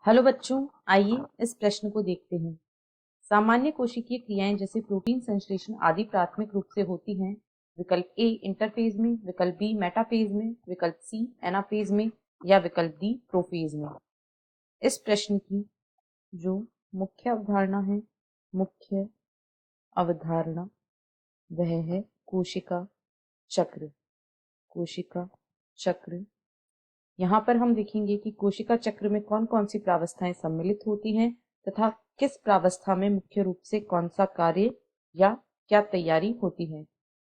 Hello बच्चों, आइए इस प्रश्न को देखते हैं। सामान्य कोशिकीय क्रियाएं जैसे प्रोटीन संश्लेषण आदि प्राथमिक रूप से होती हैं। विकल्प ए इंटरफेज में, विकल्प बी मेटाफेज में, विकल्प सी एनाफेज में या विकल्प डी प्रोफेज में। इस प्रश्न की जो मुख्य अवधारणा वह है कोशिका चक्र। कोशिका चक्र, यहाँ पर हम देखेंगे कि कोशिका चक्र में कौन कौन सी प्रावस्थाएं सम्मिलित होती हैं तथा किस प्रावस्था में मुख्य रूप से कौन सा कार्य या क्या तैयारी होती है।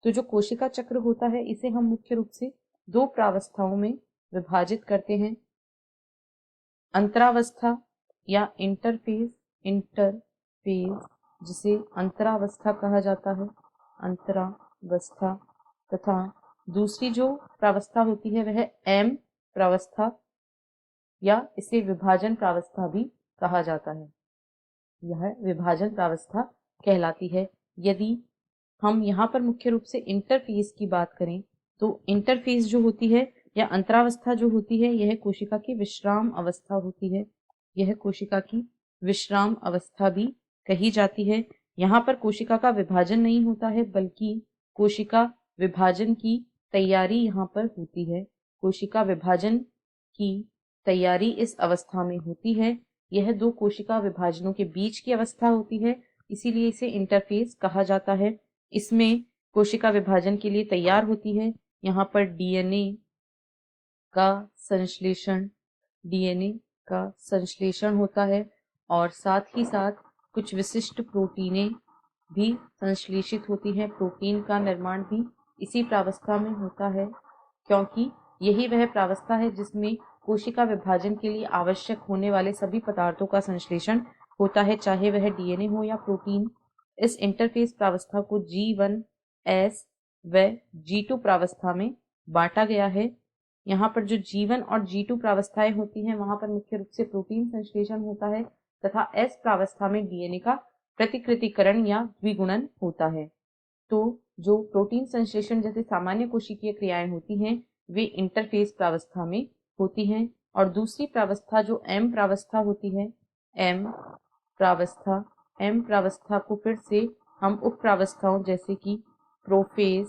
तो जो कोशिका चक्र होता है इसे हम मुख्य रूप से दो प्रावस्थाओं में विभाजित करते हैं। अंतरावस्था या इंटरफेज जिसे अंतरावस्था कहा जाता है, अंतरावस्था, तथा दूसरी जो प्रावस्था होती है वह एम प्रावस्था या इसे विभाजन प्रावस्था भी कहा जाता है। यह विभाजन प्रावस्था कहलाती है। यदि हम यहाँ पर मुख्य रूप से इंटरफेज की बात करें तो इंटरफेज जो होती है या अंतरावस्था जो होती है यह कोशिका की विश्राम अवस्था होती है। यह कोशिका की विश्राम अवस्था भी कही जाती है। यहाँ पर कोशिका का विभाजन नहीं होता है बल्कि कोशिका विभाजन की तैयारी यहाँ पर होती है। कोशिका विभाजन की तैयारी इस अवस्था में होती है। यह दो कोशिका विभाजनों के बीच की अवस्था होती है, इसीलिए इसे इंटरफेज कहा जाता है। इसमें कोशिका विभाजन के लिए तैयार होती है। यहाँ पर डीएनए का संश्लेषण होता है और साथ ही साथ कुछ विशिष्ट प्रोटीनें भी संश्लेषित होती हैं। प्रोटीन का निर्माण भी इसी प्रावस्था में होता है, क्योंकि यही वह प्रावस्था है जिसमें कोशिका विभाजन के लिए आवश्यक होने वाले सभी पदार्थों का संश्लेषण होता है, चाहे वह डीएनए हो या प्रोटीन। इस इंटरफेज प्रावस्था को G1S व G2 प्रावस्था में बांटा गया है। यहाँ पर जो G1 और G2 प्रावस्थाएं होती हैं वहां पर मुख्य रूप से प्रोटीन संश्लेषण होता है तथा S प्रावस्था में डीएनए का प्रतिकृतिकरण या द्विगुणन होता है। तो जो प्रोटीन संश्लेषण जैसे सामान्य कोशिकीय क्रियाएं होती हैं वे इंटरफेज प्रावस्था में होती हैं। और दूसरी प्रावस्था जो एम प्रावस्था होती है, एम प्रावस्था को फिर से हम उप प्रावस्थाओं जैसे कि प्रोफेज,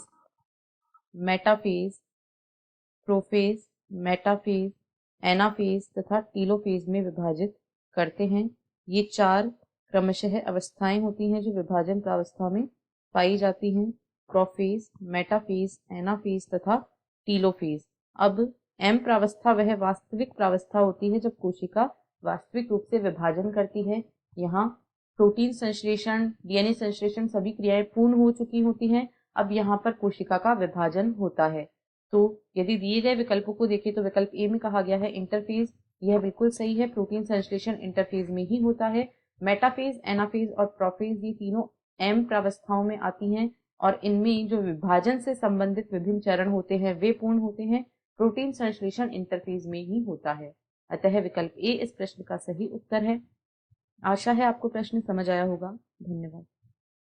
मेटाफेज, एनाफेज तथा टीलोफेज में विभाजित करते हैं। ये चार क्रमशः अवस्थाएं होती हैं जो विभाजन प्रावस्था में पाई जाती हैं: प्रोफेज, मेटाफेज, एनाफेज तथा टीलोफेज। अब एम प्रावस्था वह वास्तविक प्रावस्था होती है जब कोशिका वास्तविक रूप से विभाजन करती है। यहाँ प्रोटीन संश्लेषण, डीएनए संश्लेषण सभी क्रियाएं पूर्ण हो चुकी होती हैं। अब यहाँ पर कोशिका का विभाजन होता है। तो यदि दिए गए विकल्पों को देखें तो विकल्प ए में कहा गया है इंटरफेज, यह बिल्कुल सही है। प्रोटीन संश्लेषण इंटरफेज में ही होता है। मेटाफेज, एनाफेज और प्रोफेज ये तीनों एम प्रावस्थाओं में आती हैं और इनमें जो विभाजन से संबंधित विभिन्न चरण होते हैं वे पूर्ण होते हैं। प्रोटीन संश्लेषण इंटरफेज में ही होता है। अतः विकल्प ए इस प्रश्न का सही उत्तर है। आशा है आपको प्रश्न समझ आया होगा। धन्यवाद।